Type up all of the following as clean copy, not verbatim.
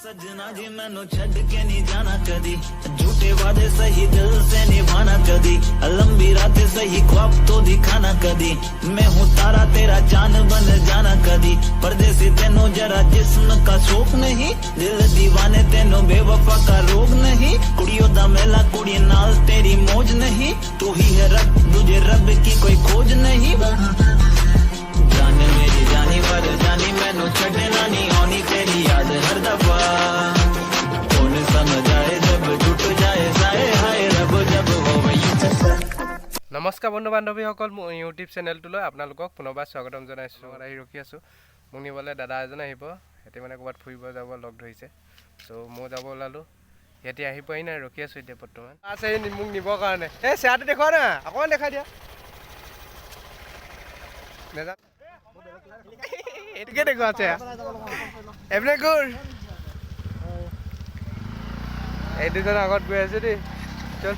सजना जी मैनू छड़ के नहीं जाना कदी, झूठे वादे सही दिल से निभाना कदी, लंबी रातें सही ख्वाब तो दिखाना कदी, मैं हूँ तारा तेरा चांद बन जाना कदी, परदेसी तेनों जरा जिस्म का शौक नहीं, दिल दीवाने तेनों बेवफा का रोग नहीं, कुड़ियों दा मेला कुड़ी नाल तेरी मौज नहीं, तू ही है रब तुझे रब की कोई खोज नहीं, जाने मेरी जानी पर जानी मैनू छड़ना नहीं आनी तेरी याद हर दफा, कौन समझ आए जब टूट जाए साए हाय रब जब हो वही। नमस्कार बंधु बान्धवीসকল মোৰ ইউটিউব চেনেলটোলৈ আপোনালোকক পুনৰবাৰ স্বাগতম জনাইছোঁ। আহি ৰখি আছোঁ মোক নিবলৈ দাদা এজন আহিব, সিহঁতে মানে ক'ৰবাত ফুৰিব যাব লগ ধৰিছে, চ' মই যাব ওলালোঁ। সিহঁতে আহি পোৱাহি নাই, ৰখি আছোঁ এতিয়া বৰ্তমান। আছে মোক নিবৰ কাৰণে। এই চেয়াৰটো দেখুওৱা না, অকণমান দেখাই দিয়া। নেজানো এইটোকে দেখুওৱা চেয়াৰ এফালে ঘূৰ। এই দুজন আগত গৈ আছে দেই, চল।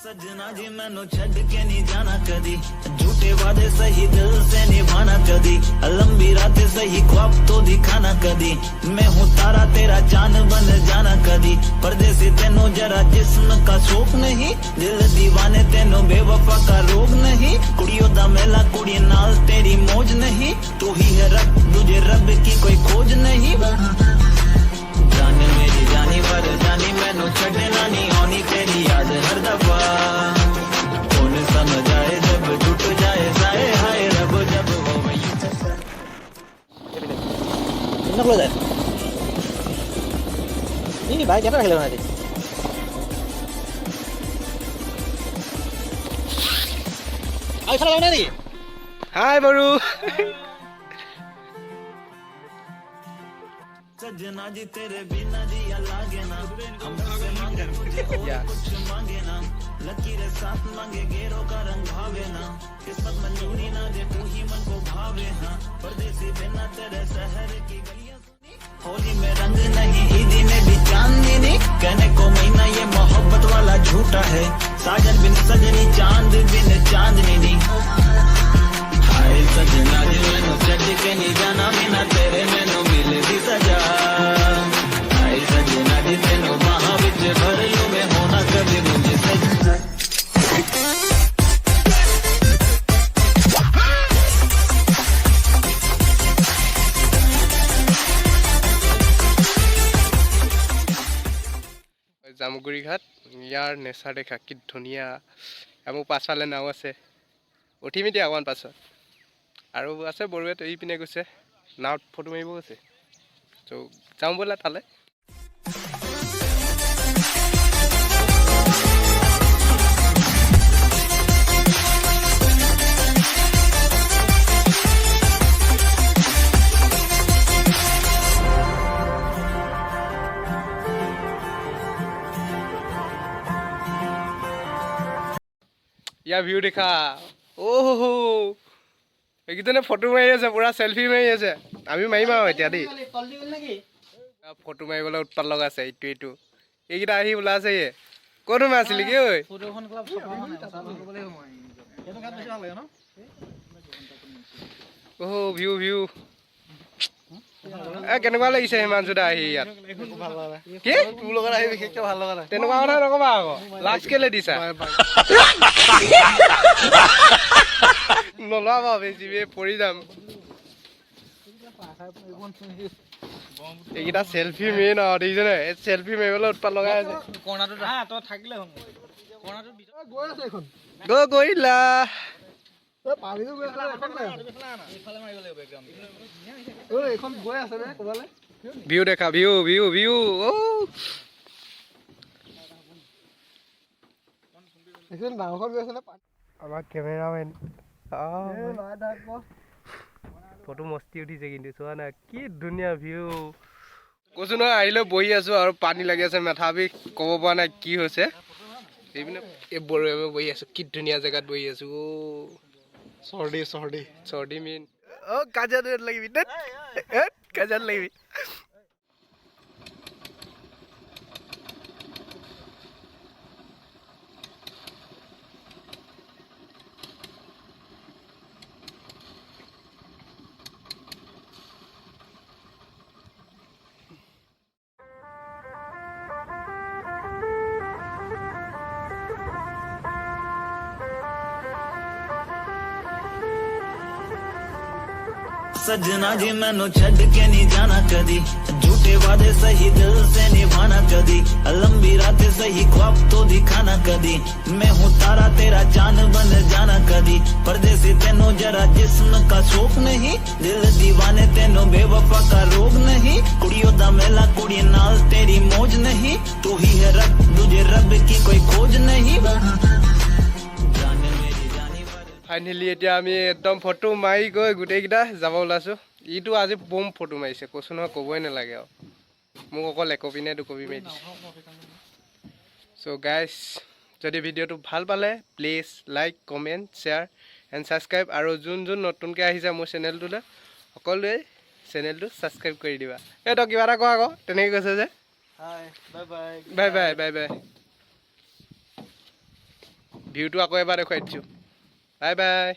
सजना जी मैनू छड़ के नहीं जाना कदी, झूठे वादे सही दिल से निभाना कदी, लंबी रातें सही ख्वाब तो दिखाना कदी, मैं हूँ तारा तेरा चांद बन जाना कदी, परदेसी तेनों जरा जिस्म का शौक नहीं, दिल दीवाने तेनों बेवफा का रोग नहीं, कुड़ियों दा मेला कुड़ी नाल तेरी मौज नहीं, तू ही है रब तुझे रब की कोई खोज नहीं, जाने मेरी जानी पर जानी मैनू छड़ना नहीं आनी तेरी याद हर दफा, कौन समझ आए जब टूट जाए साए हाय रब जब हो वही। ini baik apa hello nanti ayo salah nanti হাই বাৰু। सजना जी तेरे बिना जिया लागे ना, हमसे मांगे मुझे और कुछ मांगे ना, लकीरें साथ मांगे गेरों का रंग भावे ना, किस्मत मंजूरी ना दे तू ही मन को भावे ना, परदेसी बिना तेरे शहर की गलियां सुनी, होली में रंग नहीं ईदी में भी चांदनी नहीं, कहने को महीना ये मोहब्बत वाला झूठा है, साजन बिन सजनी चांद बिन चांदनी नहीं, हाय सजना जी मैनू छड़ के नहीं जाना बिना तेरे मैनू मिले दी सजा, हाय सजना जी तेनू बाहां विच भर लूं मैं होना कभी मुझे सजना। জামুগুৰি ঘাট, ইয়াৰ নেচাৰ দেখা কি ধুনীয়া। মোৰ পাছফালে নাও আছে, উঠিম এতিয়া অকণমান পাছত। আৰু আছে বড়োৱে এই পিনে গৈছে, নাৱত ফটো মাৰিব গৈছে, চ' যাওঁ ব'লা তালৈ। ইয়াৰ ভিউ দেখা, অ' এইকেইজনে ফটো মাৰি আছে, পুৰা চেলফি মাৰি আছে। আমি মাৰিম আৰু এতিয়া দেই, ফটো মাৰিবলৈ উৎপাত লগাইছে এইটো এইটো। এইকেইটা আহি ওলাইছে, ক'ত সোমাই আছিলি কি ঐ? অ' ভিউ ভিউ কেনেকুৱা লাগিছে হিমাংশু দা আহি ইয়াত? কি তেনেকুৱা কথা নকবা আকৌ, লাজ কেলে দিছা? নল'বা বেছি পৰি যাম। এইকেইটা চেলফি মেইন আৰু দেখিছেনে? চেলফি মাৰিবলৈ উৎপাত লগাই আছে। গৈলা ভিউ দেখা, ভিউ ভিউ ভিউ। আমাৰ কেমেৰামেন ফটো মস্তি উঠিছে কিন্তু, চোৱা না কি ধুনীয়া ভিউ। কৈছো নহয় আহিলৈ বহি আছো আৰু পানী লাগি আছে, মাথা বিষ, ক'ব পৰা নাই কি হৈছে। এইপিনে এই বড়োৱে বহি আছো, কি ধুনীয়া জেগাত বহি আছো। চৰ্দি মেইন। অ' কাজিয়া লাগিবি, কাজিয়াত লাগিবি। सजना जी मैनू छड़ के नहीं जाना कदी झूठे वादे सही दिल से निभाना कदी लंबी रातें सही ख्वाब तो दिखाना कदी मैं हूँ तारा तेरा चांद बन जाना कदी परदेसी तेनों जरा जिस्म का शौक नहीं दिल दीवाने तेनों बेवफा का रोग नहीं कुड़ियों दा मेला कुड़ी नाल तेरी मौज नहीं तू ही है रब तुझे रब की कोई खोज नहीं ফাইনেলি এতিয়া আমি একদম ফটো মাৰি গৈ গোটেইকেইটা যাব ওলাইছোঁ ইটো আজি বম ফটো মাৰিছে কৈছোঁ নহয় ক'বই নালাগে আৰু মোক অকল একপি নে দুকপি মাৰি দিছে চ' গাইজ যদি ভিডিঅ'টো ভাল পালে please like comment share and subscribe আৰু যোন যোন নতুনকৈ আহিছে মোৰ চেনেলটোলৈ সকলোৱে চেনেলটো ছাবস্ক্ৰাইব কৰি দিবা এই তই কিবা এটা কোৱা আকৌ তেনেকৈ কৈছে যে বাই বাই বাই বাই ভিউটো আকৌ এবাৰ দেখুৱাই দিছোঁ বাই বাই